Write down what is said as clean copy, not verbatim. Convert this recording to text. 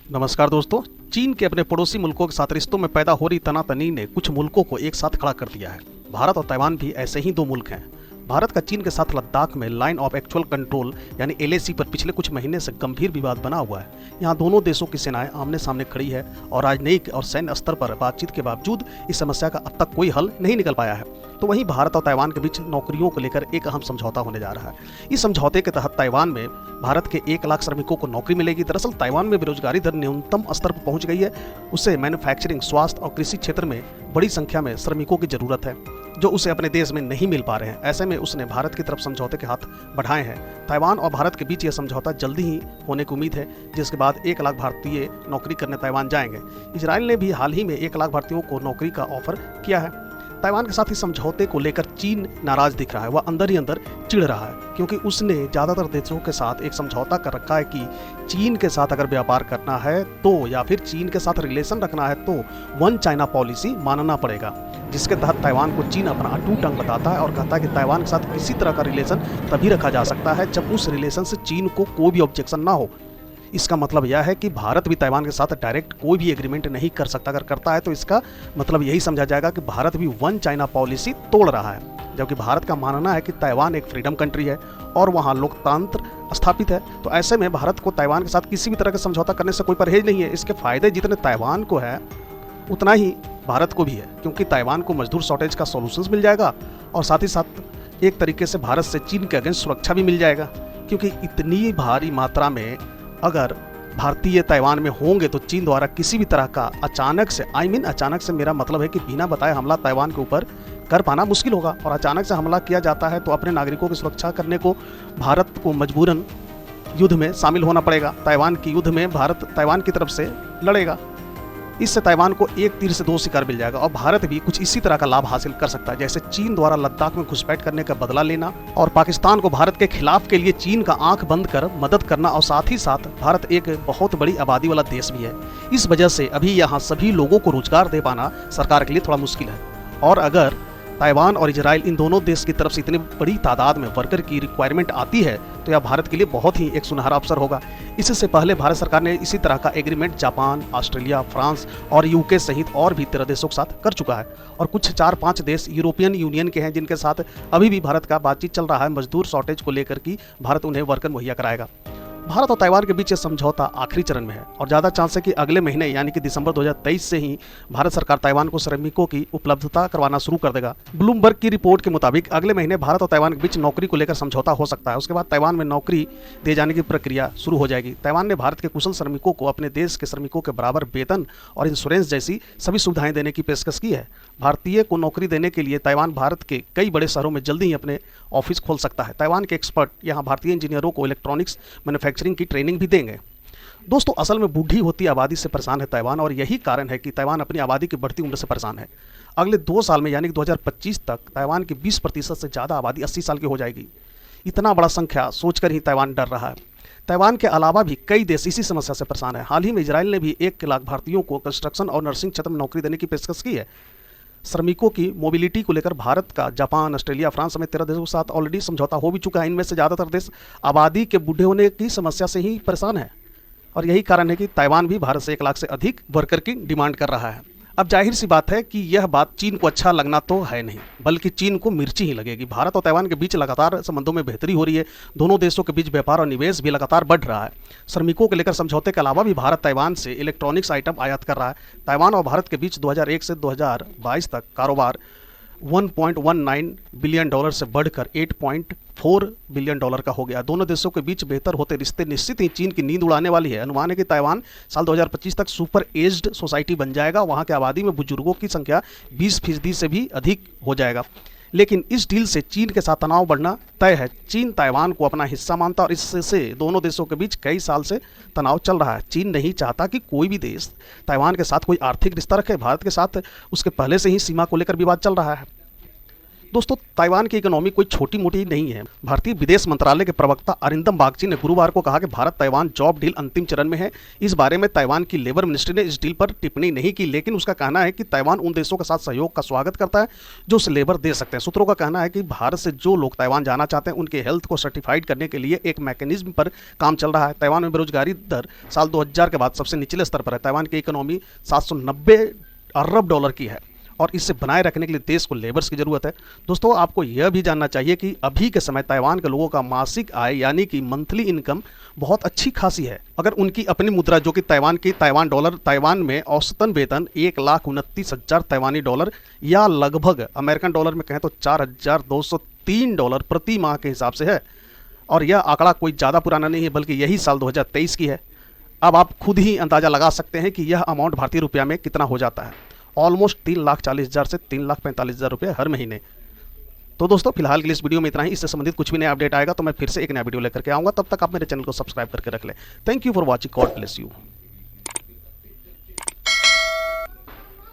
नमस्कार दोस्तों। चीन के अपने पड़ोसी मुल्कों के साथ रिश्तों में पैदा हो रही तनातनी ने कुछ मुल्कों को एक साथ खड़ा कर दिया है। भारत और ताइवान भी ऐसे ही दो मुल्क हैं। भारत का चीन के साथ लद्दाख में लाइन ऑफ एक्चुअल कंट्रोल यानी एलएसी पर पिछले कुछ महीने से गंभीर विवाद बना हुआ है। यहाँ दोनों देशों की सेनाएं आमने सामने खड़ी है और राजनयिक और सैन्य स्तर पर बातचीत के बावजूद इस समस्या का अब तक कोई हल नहीं निकल पाया है। तो वहीं भारत और ताइवान के बीच नौकरियों को लेकर एक अहम समझौता होने जा रहा है। इस समझौते के तहत ताइवान में भारत के 1 लाख श्रमिकों को नौकरी मिलेगी। दरअसल ताइवान में बेरोजगारी दर न्यूनतम स्तर पर पहुंच गई है। उसे मैन्युफैक्चरिंग, स्वास्थ्य और कृषि क्षेत्र में बड़ी संख्या में श्रमिकों की जरूरत है जो उसे अपने देश में नहीं मिल पा रहे हैं। ऐसे में उसने भारत की तरफ समझौते के हाथ बढ़ाए हैं। ताइवान और भारत के बीच यह समझौता जल्दी ही होने की उम्मीद है, जिसके बाद 1 लाख भारतीय नौकरी करने ताइवान जाएंगे। इजराइल ने भी हाल ही में 1 लाख भारतीयों को नौकरी का ऑफर किया है। ताइवान के साथ इस समझौते को लेकर चीन नाराज दिख रहा है। वह अंदर ही अंदर चिढ़ रहा है क्योंकि उसने ज्यादातर देशों के साथ एक समझौता कर रखा है कि चीन के साथ अगर व्यापार करना है तो या फिर चीन के साथ रिलेशन रखना है तो वन चाइना पॉलिसी मानना पड़ेगा, जिसके तहत ताइवान को चीन अपना अटूट अंग बताता है और कहता है कि ताइवान के साथ किसी तरह का रिलेशन तभी रखा जा सकता है जब उस रिलेशन से चीन को कोई भी ऑब्जेक्शन ना हो। इसका मतलब यह है कि भारत भी ताइवान के साथ डायरेक्ट कोई भी एग्रीमेंट नहीं कर सकता। अगर करता है तो इसका मतलब यही समझा जाएगा कि भारत भी वन चाइना पॉलिसी तोड़ रहा है, जबकि भारत का मानना है कि ताइवान एक फ्रीडम कंट्री है और वहाँ लोकतंत्र स्थापित है। तो ऐसे में भारत को ताइवान के साथ किसी भी तरह का समझौता करने से कोई परहेज नहीं है। इसके फायदे जितने ताइवान को है उतना ही भारत को भी है, क्योंकि ताइवान को मजदूर शॉर्टेज का सॉल्यूशंस मिल जाएगा और साथ ही साथ एक तरीके से भारत से चीन के अगेंस्ट सुरक्षा भी मिल जाएगा, क्योंकि इतनी भारी मात्रा में अगर भारतीय ताइवान में होंगे तो चीन द्वारा किसी भी तरह का अचानक से अचानक से मेरा मतलब है कि बिना बताए हमला ताइवान के ऊपर कर पाना मुश्किल होगा। और अचानक से हमला किया जाता है तो अपने नागरिकों की सुरक्षा करने को भारत को मजबूरन युद्ध में शामिल होना पड़ेगा। ताइवान की युद्ध में भारत ताइवान की तरफ से लड़ेगा। इससे ताइवान को एक तीर से 2 शिकार मिल जाएगा और भारत भी कुछ इसी तरह का लाभ हासिल कर सकता है, जैसे चीन द्वारा लद्दाख में घुसपैठ करने का बदला लेना और पाकिस्तान को भारत के खिलाफ के लिए चीन का आंख बंद कर मदद करना। और साथ ही साथ भारत एक बहुत बड़ी आबादी वाला देश भी है। इस वजह से अभी यहाँ सभी लोगों को रोजगार दे पाना सरकार के लिए थोड़ा मुश्किल है। और अगर ताइवान और इजराइल इन दोनों देश की तरफ से इतनी बड़ी तादाद में वर्कर की रिक्वायरमेंट आती है तो यह भारत के लिए बहुत ही एक सुनहरा अवसर होगा। इससे पहले भारत सरकार ने इसी तरह का एग्रीमेंट जापान, ऑस्ट्रेलिया, फ्रांस और यूके सहित और भी 13 देशों के साथ कर चुका है। और कुछ 4-5 देश यूरोपियन यूनियन के हैं जिनके साथ अभी भी भारत का बातचीत चल रहा है मजदूर शॉर्टेज को लेकर कि भारत उन्हें वर्कर मुहैया कराएगा। भारत और ताइवान के बीच यह समझौता आखिरी चरण में है और ज़्यादा चांस है कि अगले महीने यानी कि दिसंबर 2023 से ही भारत सरकार ताइवान को श्रमिकों की उपलब्धता करवाना शुरू कर देगा। ब्लूमबर्ग की रिपोर्ट के मुताबिक अगले महीने भारत और ताइवान के बीच नौकरी को लेकर समझौता हो सकता है। उसके बाद ताइवान में नौकरी दिए जाने की प्रक्रिया शुरू हो जाएगी। ताइवान ने भारत के कुशल श्रमिकों को अपने देश के श्रमिकों के बराबर वेतन और इंश्योरेंस जैसी सभी सुविधाएं देने की पेशकश की है। भारतीय को नौकरी देने के लिए ताइवान भारत के कई बड़े शहरों में जल्दी ही अपने ऑफिस खोल सकता है। ताइवान के एक्सपर्ट यहाँ भारतीय इंजीनियरों को इलेक्ट्रॉनिक्स मैन्युफैक्चरिंग की ट्रेनिंग भी देंगे। दोस्तों, असल में बूढ़ी होती आबादी से परेशान है ताइवान और यही कारण है कि ताइवान अपनी आबादी की बढ़ती उम्र से परेशान है। अगले 2 साल में यानी कि 2025 तक ताइवान की 20% से ज़्यादा आबादी 80 साल की हो जाएगी। इतना बड़ा संख्या सोचकर ही ताइवान डर रहा है। ताइवान के अलावा भी कई देश इसी समस्या से परेशान है। हाल ही में इजराइल ने भी 1 लाख भारतीयों को कंस्ट्रक्शन और नर्सिंग क्षेत्र में नौकरी देने की पेशकश की है। श्रमिकों की मोबिलिटी को लेकर भारत का जापान, ऑस्ट्रेलिया, फ्रांस समेत 13 देशों के साथ ऑलरेडी समझौता हो भी चुका है। इनमें से ज़्यादातर देश आबादी के बूढ़े होने की समस्या से ही परेशान है और यही कारण है कि ताइवान भी भारत से 1 लाख से अधिक वर्कर की डिमांड कर रहा है। अब जाहिर सी बात है कि यह बात चीन को अच्छा लगना तो है नहीं, बल्कि चीन को मिर्ची ही लगेगी। भारत और ताइवान के बीच लगातार संबंधों में बेहतरी हो रही है। दोनों देशों के बीच व्यापार और निवेश भी लगातार बढ़ रहा है। श्रमिकों को लेकर समझौते के अलावा भी भारत ताइवान से इलेक्ट्रॉनिक्स आइटम आयात कर रहा है। ताइवान और भारत के बीच 2001 से 2022 तक कारोबार $1.19 बिलियन से बढ़कर $8.4 बिलियन का हो गया। दोनों देशों के बीच बेहतर होते रिश्ते निश्चित ही चीन की नींद उड़ाने वाली है। अनुमान है कि ताइवान साल 2025 तक सुपर एज्ड सोसाइटी बन जाएगा। वहाँ की आबादी में बुजुर्गों की संख्या 20% से भी अधिक हो जाएगा। लेकिन इस डील से चीन के साथ तनाव बढ़ना तय है। चीन ताइवान को अपना हिस्सा मानता और इससे दोनों देशों के बीच कई साल से तनाव चल रहा है। चीन नहीं चाहता कि कोई भी देश ताइवान के साथ कोई आर्थिक रिश्ता रखे। भारत के साथ उसके पहले से ही सीमा को लेकर विवाद चल रहा है। दोस्तों, ताइवान की इकोनॉमी कोई छोटी मोटी नहीं है। भारतीय विदेश मंत्रालय के प्रवक्ता अरिंदम बागची ने गुरुवार को कहा कि भारत ताइवान जॉब डील अंतिम चरण में है। इस बारे में ताइवान की लेबर मिनिस्ट्री ने इस डील पर टिप्पणी नहीं की, लेकिन उसका कहना है कि ताइवान उन देशों के साथ सहयोग का स्वागत करता है जो उसे लेबर दे सकते हैं। सूत्रों का कहना है कि भारत से जो लोग ताइवान जाना चाहते हैं उनके हेल्थ को सर्टिफाइड करने के लिए एक मैकेनिज्म पर काम चल रहा है। ताइवान में बेरोजगारी दर साल 2000 के बाद सबसे निचले स्तर पर है। ताइवान की इकोनॉमी 790 अरब डॉलर की है और इसे बनाए रखने के लिए देश को लेबर्स की जरूरत है। दोस्तों, आपको यह भी जानना चाहिए कि अभी के समय ताइवान के लोगों का मासिक आय यानी कि मंथली इनकम बहुत अच्छी खासी है। अगर उनकी अपनी मुद्रा जो कि ताइवान डॉलर, ताइवान में औसतन वेतन 1,29,000 ताइवानी डॉलर या लगभग अमेरिकन डॉलर में कहें तो $4,203 प्रति माह के हिसाब से है। और यह आंकड़ा कोई ज़्यादा पुराना नहीं है, बल्कि यही साल 2023 की है। अब आप खुद ही अंदाज़ा लगा सकते हैं कि यह अमाउंट भारतीय रुपया में कितना हो जाता है। ऑलमोस्ट 3,40,000 से 3,45,000 रुपये हर महीने। तो दोस्तों, फिलहाल के लिए इस वीडियो में इतना ही। इससे संबंधित कुछ भी नया अपडेट आएगा तो मैं फिर से एक नया वीडियो लेकर के आऊँगा। तब तक आप मेरे चैनल को सब्सक्राइब करके रख लें। Thank you for watching. God bless you.